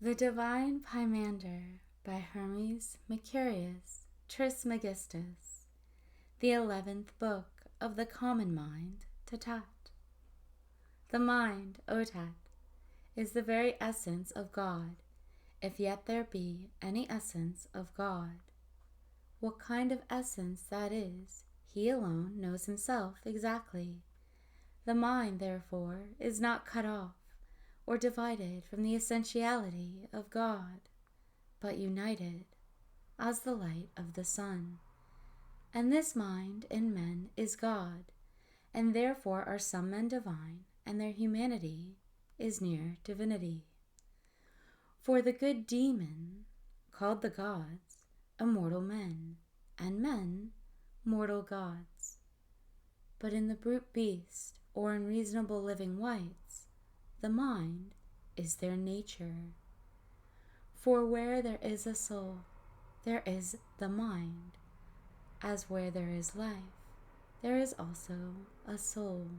The Divine Pymander by Hermes Mercurius Trismegistus, the 11th book of the common mind to Tat. The mind, O Tat, is the very essence of God, if yet there be any essence of God. What kind of essence that is, he alone knows himself exactly. The mind, therefore, is not cut off or divided from the essentiality of God, but united as the light of the sun. And this mind in men is God, and therefore are some men divine, and their humanity is near divinity. For the good demon, called the gods, immortal men, and men, mortal gods. But in the brute beast, or unreasonable living whites, the mind is their nature. For where there is a soul, there is the mind, as where there is life, there is also a soul.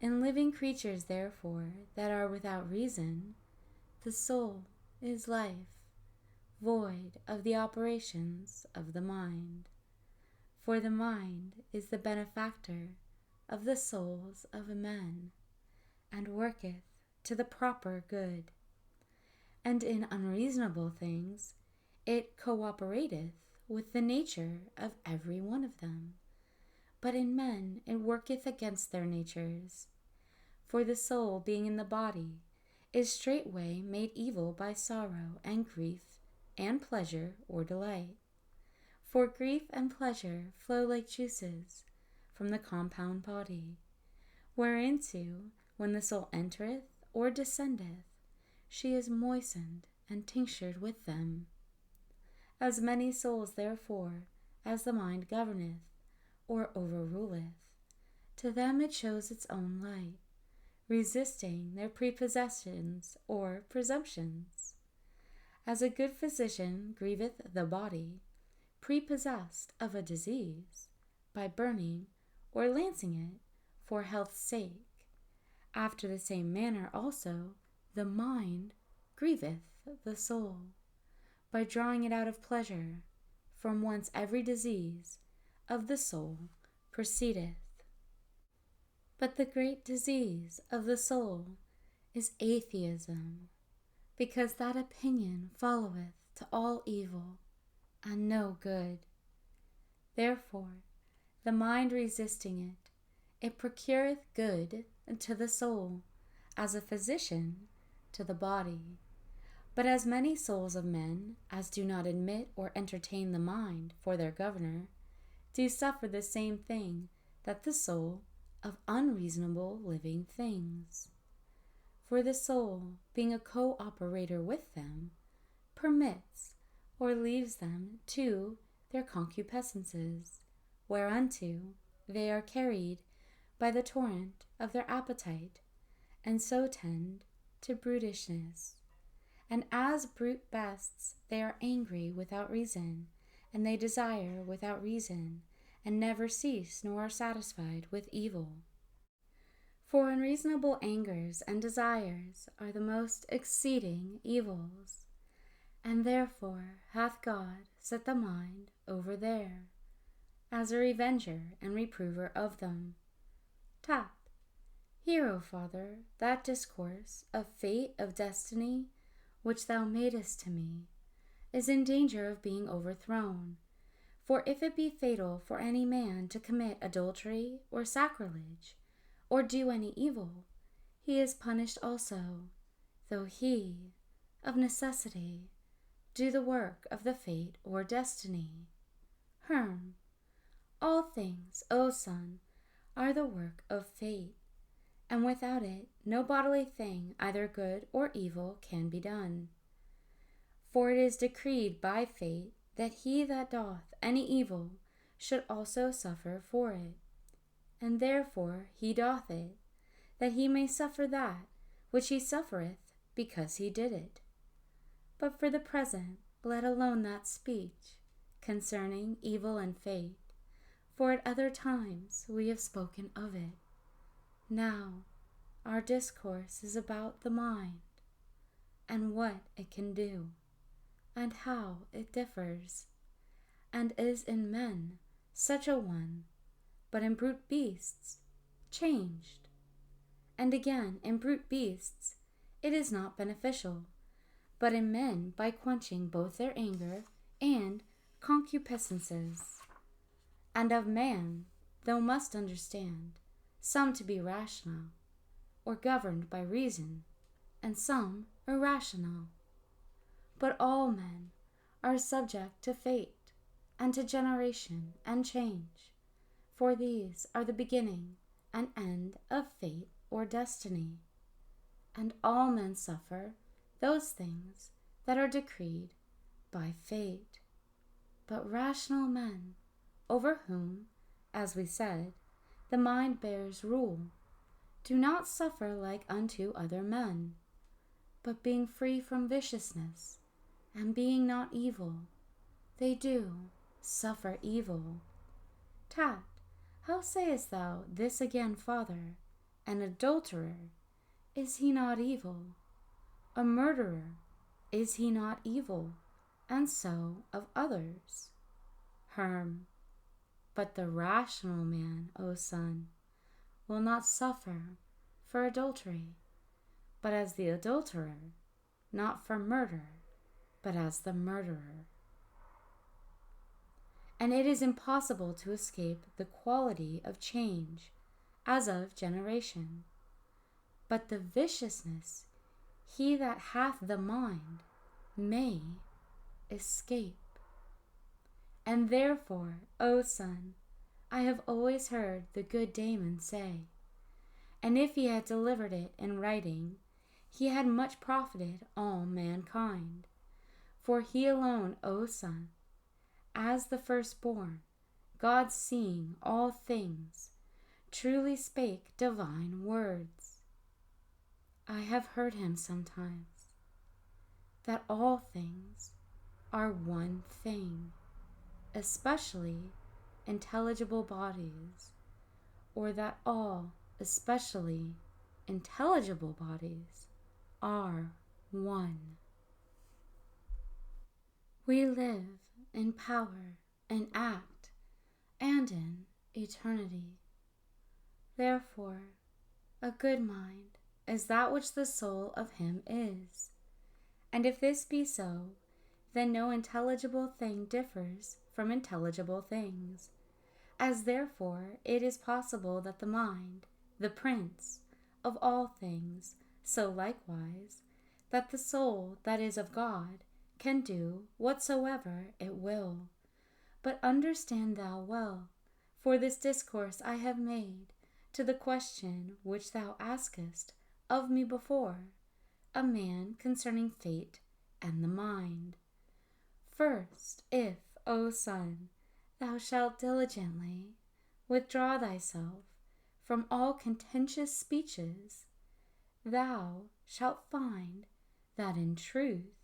In living creatures, therefore, that are without reason, the soul is life, void of the operations of the mind. For the mind is the benefactor of the souls of men, and worketh to the proper good. And in unreasonable things it cooperateth with the nature of every one of them. But in men it worketh against their natures. For the soul, being in the body, is straightway made evil by sorrow and grief and pleasure or delight. For grief and pleasure flow like juices from the compound body, whereinto, when the soul entereth or descendeth, she is moistened and tinctured with them. As many souls, therefore, as the mind governeth or overruleth, to them it shows its own light, resisting their prepossessions or presumptions. As a good physician grieveth the body, prepossessed of a disease, by burning or lancing it for health's sake, after the same manner also the mind grieveth the soul, by drawing it out of pleasure, from whence every disease of the soul proceedeth. But the great disease of the soul is atheism, because that opinion followeth to all evil and no good. Therefore, the mind resisting it, it procureth good to the soul, as a physician to the body. But as many souls of men as do not admit or entertain the mind for their governor, do suffer the same thing that the soul of unreasonable living things. For the soul, being a co-operator with them, permits or leaves them to their concupiscences, whereunto they are carried by the torrent of their appetite, and so tend to brutishness. And as brute beasts, they are angry without reason, and they desire without reason, and never cease nor are satisfied with evil. For unreasonable angers and desires are the most exceeding evils, and therefore hath God set the mind over there, as a revenger and reprover of them. Tat, hear, O Father, that discourse of fate of destiny which thou madest to me, is in danger of being overthrown. For if it be fatal for any man to commit adultery or sacrilege, or do any evil, he is punished also, though he, of necessity, do the work of the fate or destiny. All things, O Son, are the work of fate, and without it no bodily thing, either good or evil, can be done. For it is decreed by fate that he that doth any evil should also suffer for it, and therefore he doth it, that he may suffer that which he suffereth because he did it. But for the present let alone that speech concerning evil and fate, for at other times we have spoken of it. Now our discourse is about the mind. and what it can do, and how it differs, and is in men such a one, but in brute beasts changed. And again, in brute beasts it is not beneficial, but in men by quenching both their anger and concupiscences. And of man thou must understand some to be rational, or governed by reason, and some irrational. But all men are subject to fate, and to generation and change, for these are the beginning and end of fate or destiny. And all men suffer those things that are decreed by fate. But rational men, over whom, as we said, the mind bears rule, do not suffer like unto other men, but being free from viciousness, and being not evil, they do suffer evil. Tat, how sayest thou this again, Father? An adulterer, is he not evil? A murderer, is he not evil? And so of others. Herm, but the rational man, O son, will not suffer for adultery, but as the adulterer, not for murder, but as the murderer. And it is impossible to escape the quality of change as of generation. But the viciousness he that hath the mind may escape. And therefore, O son, I have always heard the good Damon say, and if he had delivered it in writing, he had much profited all mankind. For he alone, O son, as the firstborn, God seeing all things, truly spake divine words. I have heard him sometimes, that all things are one thing, especially intelligible bodies, or that all especially intelligible bodies are one. We live in power and act and in eternity. Therefore, a good mind is that which the soul of him is. And if this be so, then no intelligible thing differs from intelligible things. As therefore it is possible that the mind, the prince of all things, so likewise, that the soul that is of God can do whatsoever it will. But understand thou well, for this discourse I have made to the question which thou askest of me before, a man concerning fate and the mind. First, if, O son, thou shalt diligently withdraw thyself from all contentious speeches, thou shalt find that in truth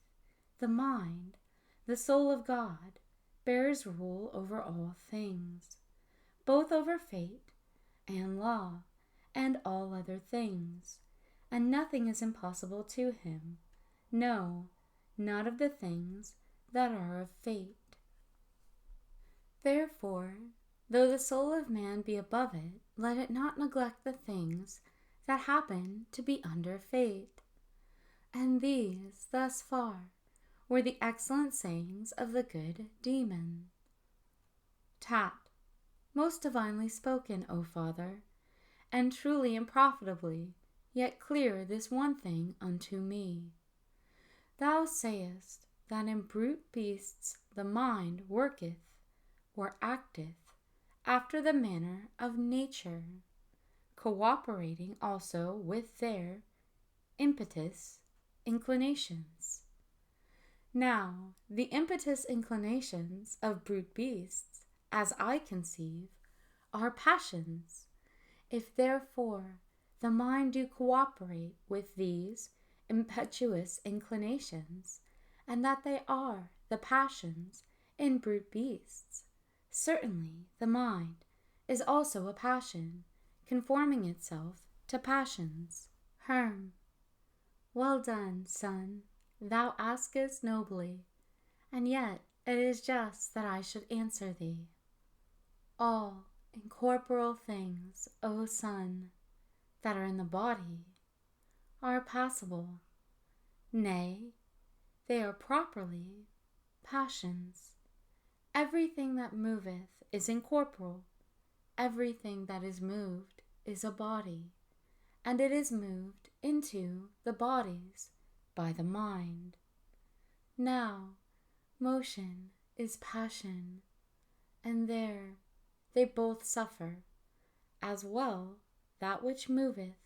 the mind, the soul of God, bears rule over all things, both over fate and law and all other things, and nothing is impossible to him, no, not of the things that are of fate. Therefore, though the soul of man be above it, let it not neglect the things that happen to be under fate. And these, thus far, were the excellent sayings of the good Demon. Tat, most divinely spoken, O Father, and truly and profitably, yet clear this one thing unto me. Thou sayest that in brute beasts the mind worketh or acteth after the manner of nature, cooperating also with their impetus inclinations. Now, the impetus inclinations of brute beasts, as I conceive, are passions. If therefore the mind do cooperate with these impetuous inclinations, and that they are the passions in brute beasts, certainly the mind is also a passion, conforming itself to passions. Herm, well done, son, thou askest nobly, and yet it is just that I should answer thee. All incorporeal things, O Son, that are in the body, are passible. Nay, they are properly passions. Everything that moveth is incorporeal. Everything that is moved is a body, and it is moved into the bodies by the mind. Now, motion is passion, and there they both suffer, as well that which moveth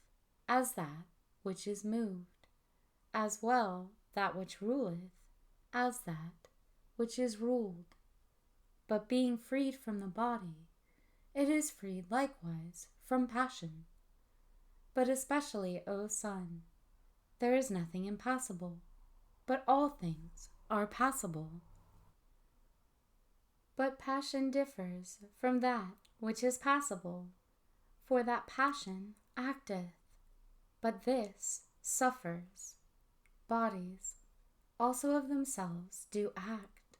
as that which is moved, as well that which ruleth as that which is ruled. But being freed from the body, it is freed likewise from passion. But especially, O Son, there is nothing impassible, but all things are passible. But passion differs from that which is passible, for that passion acteth, but this suffers. Bodies also of themselves do act,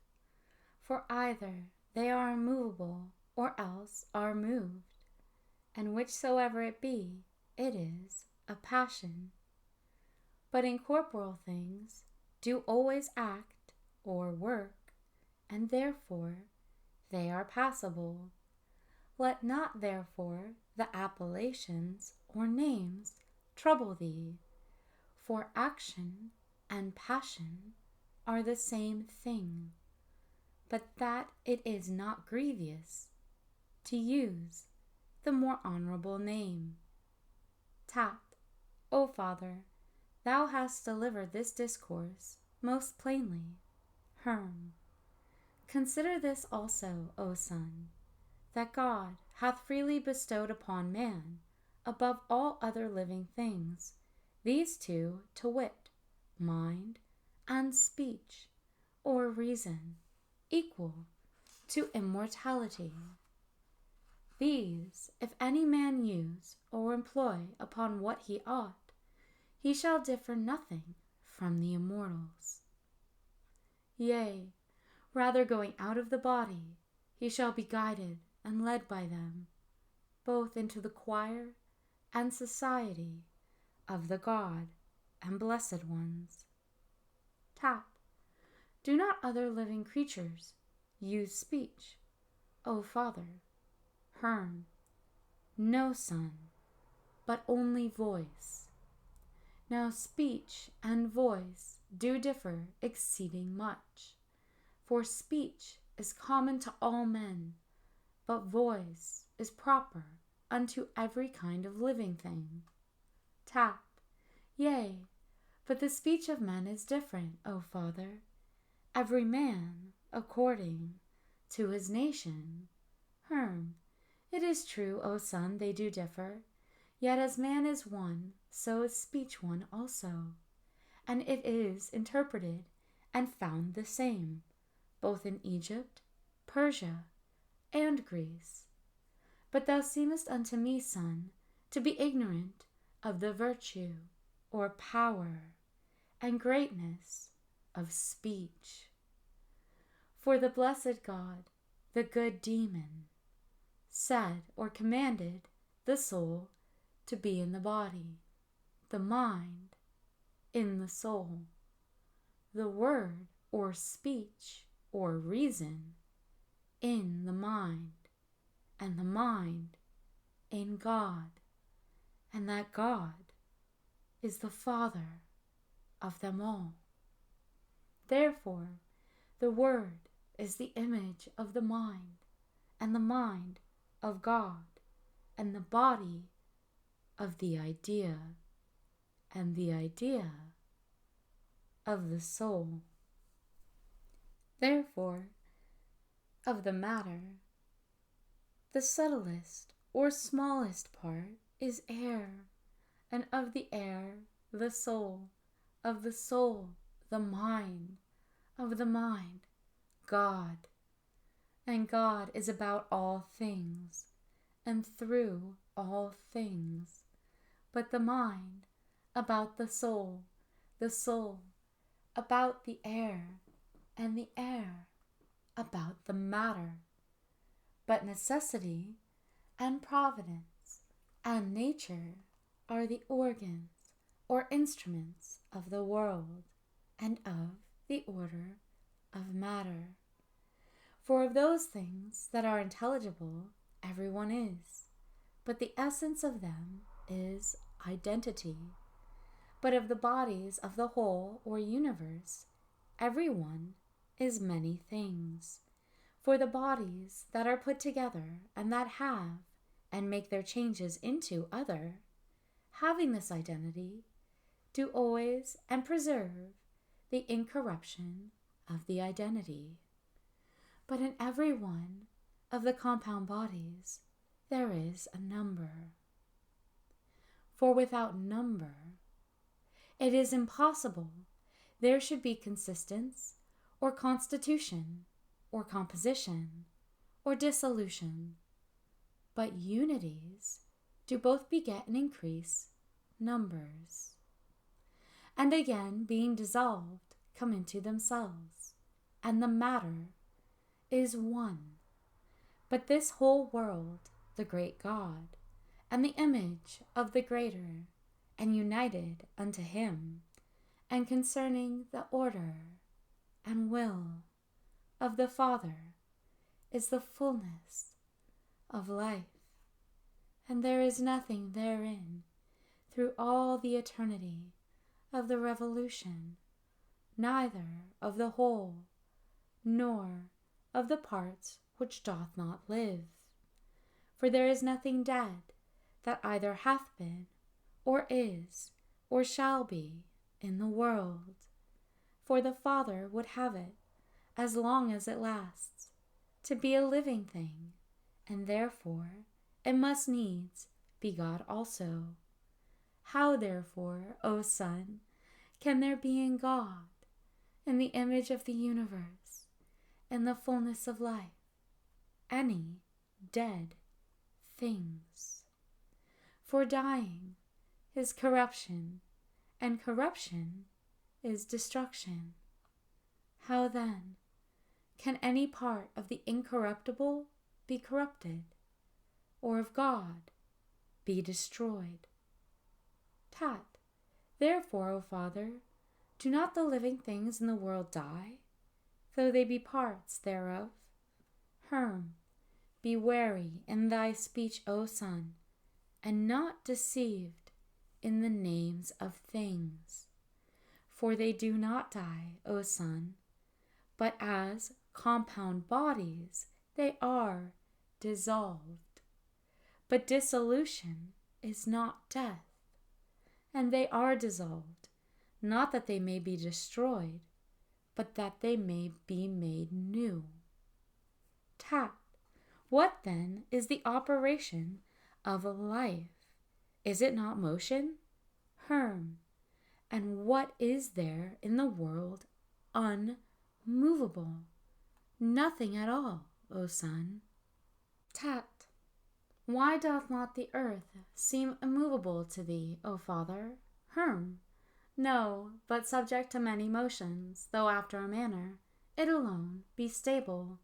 for either they are immovable or else are moved, and whichsoever it be, it is a passion. But incorporeal things do always act or work, and therefore they are passible. Let not therefore the appellations or names trouble thee, for action and passion are the same thing, but that it is not grievous to use the more honorable name. Tat, O Father, thou hast delivered this discourse most plainly. Herm. Consider this also, O Son, that God hath freely bestowed upon man, above all other living things, these two, to wit, mind and speech, or reason, equal to immortality. These, if any man use or employ upon what he ought, he shall differ nothing from the immortals. Yea, rather going out of the body, he shall be guided and led by them, both into the choir and society of the God and blessed ones. Tat. Do not other living creatures use speech, O Father? Herm. No, Son, but only voice. Now speech and voice do differ exceeding much, for speech is common to all men, but voice is proper unto every kind of living thing. Tat. Yea, but the speech of men is different, O Father, every man according to his nation. Herm. It is true, O Son, they do differ, yet as man is one, so is speech one also, and it is interpreted and found the same, both in Egypt, Persia, and Greece. But thou seemest unto me, Son, to be ignorant of the virtue, or power, and greatness of speech. For the blessed God, the good demon, said or commanded the soul to be in the body, the mind in the soul, the word or speech or reason in the mind, and the mind in God, and that God is the Father of them all. Therefore, the Word is the image of the mind, and the mind of God, and the body of the idea, and the idea of the soul. Therefore, of the matter, the subtlest or smallest part is air, and of the air the soul, of the soul the mind, of the mind God. And God is about all things, and through all things, but the mind about the soul about the air, and the air about the matter. But necessity and providence and nature are the organs or instruments of the world and of the order of matter. For of those things that are intelligible, everyone is, but the essence of them is identity. But of the bodies of the whole or universe, every one is many things. For the bodies that are put together and that have and make their changes into other, having this identity, do always and preserve the incorruption of the identity. But in every one of the compound bodies there is a number. For without number it is impossible there should be consistence or constitution or composition or dissolution. But unities do both beget and increase numbers, and again being dissolved come into themselves, and the matter is one. But this whole world, the great God, and the image of the greater, and united unto him, and concerning the order and will of the Father, is the fullness of life, and there is nothing therein through all the eternity of the revolution, neither of the whole, nor of the parts which doth not live. For there is nothing dead that either hath been, or is, or shall be in the world. For the Father would have it, as long as it lasts, to be a living thing, and therefore it must needs be God also. How therefore, O Son, can there be in God, in the image of the universe, in the fullness of life, any dead things? For dying is corruption, and corruption is destruction. How then can any part of the incorruptible be corrupted, or of God be destroyed? Tat. Therefore, O Father, do not the living things in the world die, though they be parts thereof? Herm, be wary in thy speech, O Son, and not deceived in the names of things. For they do not die, O Son, but as compound bodies they are dissolved. But dissolution is not death, and they are dissolved, not that they may be destroyed, but that they may be made new. Tat. What then is the operation of life? Is it not motion? Herm. And what is there in the world unmovable? Nothing at all, O Son. Tat. Why doth not the earth seem immovable to thee, O Father? Herm. No, but subject to many motions, though after a manner, it alone be stable.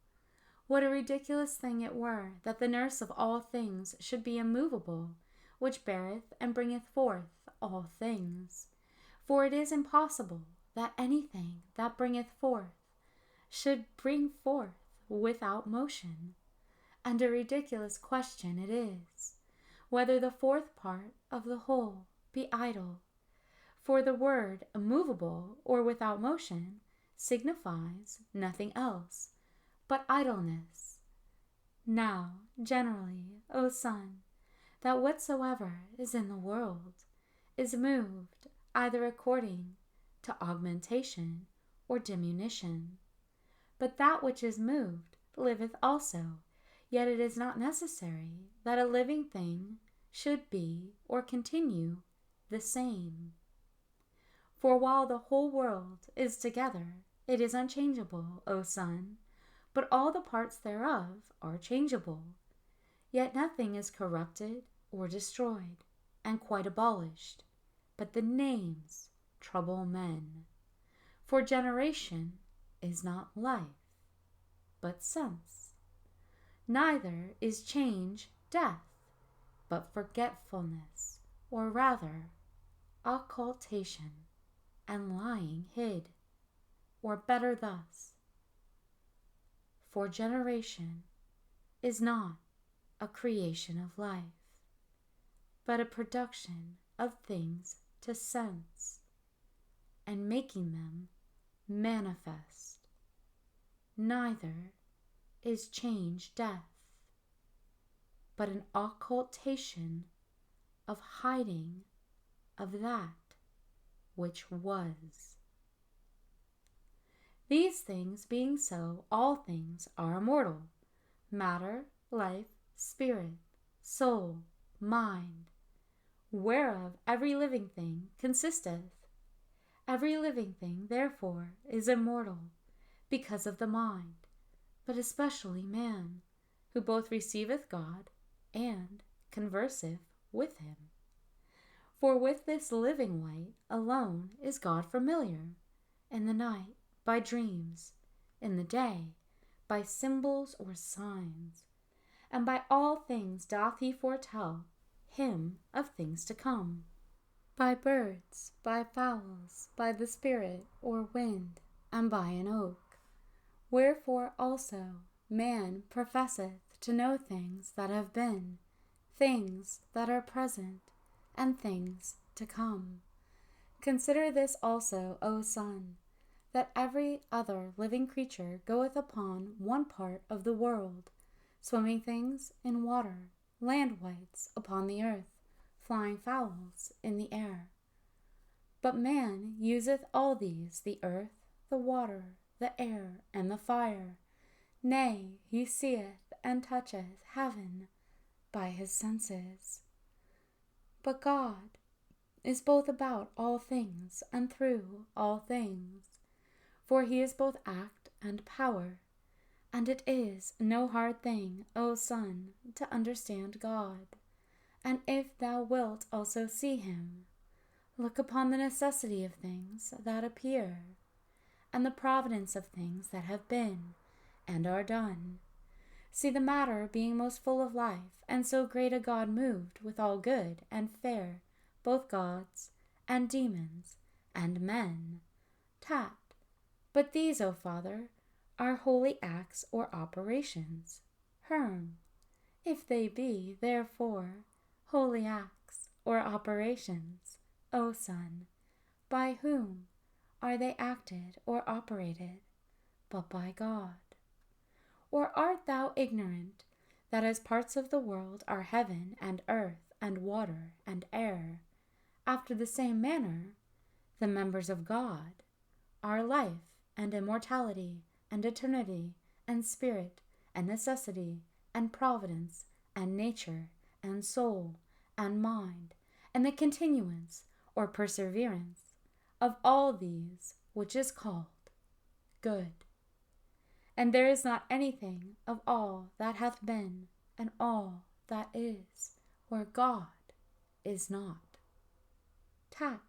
What a ridiculous thing it were that the nurse of all things should be immovable, which beareth and bringeth forth all things. For it is impossible that anything that bringeth forth should bring forth without motion. And a ridiculous question it is, whether the fourth part of the whole be idle. For the word immovable or without motion signifies nothing else but idleness. Now, generally, O Son, that whatsoever is in the world is moved either according to augmentation or diminution. But that which is moved liveth also, yet it is not necessary that a living thing should be or continue the same. For while the whole world is together, it is unchangeable, O Son, but all the parts thereof are changeable. Yet nothing is corrupted or destroyed, and quite abolished, but the names trouble men. For generation is not life, but sense. Neither is change death, but forgetfulness, or rather, occultation, and lying hid, or better thus. For generation is not a creation of life, but a production of things to sense, and making them manifest. Neither is change death, but an occultation of hiding of that which was. These things being so, all things are immortal: matter, life, spirit, soul, mind, whereof every living thing consisteth. Every living thing, therefore, is immortal, because of the mind, but especially man, who both receiveth God and converseth with him. For with this living light alone is God familiar, in the night by dreams, in the day by symbols or signs, and by all things doth he foretell him of things to come. By birds, by fowls, by the spirit or wind, and by an oak. Wherefore also man professeth to know things that have been, things that are present, and things to come. Consider this also, O son, that every other living creature goeth upon one part of the world, swimming things in water, land wights upon the earth, flying fowls in the air. But man useth all these, the earth, the water, the air, and the fire. Nay, he seeth and toucheth heaven by his senses. But God is both about all things and through all things. For he is both act and power, and it is no hard thing, O son, to understand God. And if thou wilt also see him, look upon the necessity of things that appear, and the providence of things that have been and are done. See the matter being most full of life, and so great a God moved with all good and fair, both gods and demons and men. Tat. But these, O Father, are holy acts or operations. If they be, therefore, holy acts or operations, O Son, by whom are they acted or operated, but by God? Or art thou ignorant that as parts of the world are heaven and earth and water and air, after the same manner the members of God are life and immortality and eternity and spirit and necessity and providence and nature and soul and mind, and the continuance or perseverance of all these which is called good. And there is not anything of all that hath been and all that is, where God is not. Tat.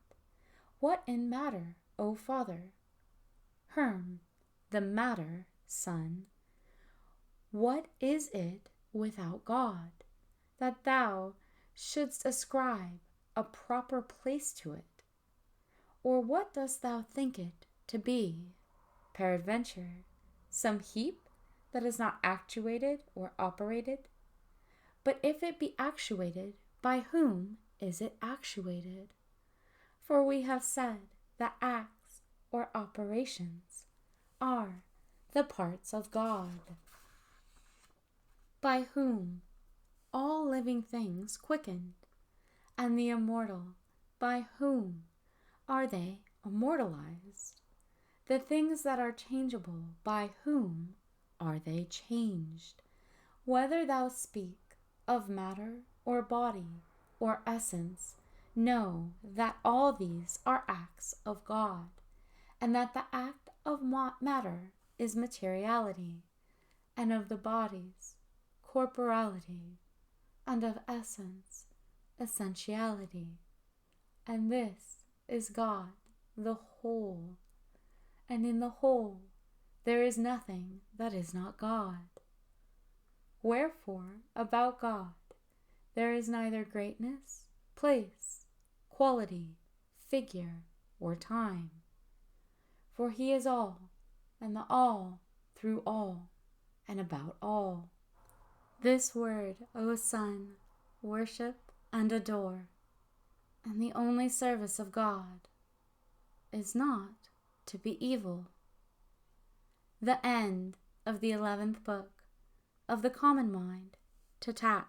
What in matter, O Father? The matter, Son. What is it without God, that thou shouldst ascribe a proper place to it? Or what dost thou think it to be, peradventure, some heap that is not actuated or operated? But if it be actuated, by whom is it actuated? For we have said that acts or operations are the parts of God, by whom all living things quickened, and the immortal, by whom are they immortalized? The things that are changeable, by whom are they changed? Whether thou speak of matter or body or essence, know that all these are acts of God, and that the act of matter is materiality, and of the bodies corporality, and of essence essentiality. And this is God the whole. and in the whole there is nothing that is not God. Wherefore, about God there is neither greatness, place, quality, figure, or time. For he is all, and the all through all, and about all. This word, O Son, worship and adore, and the only service of God is not to be evil. The end of the 11th book of the Common Mind to Tat.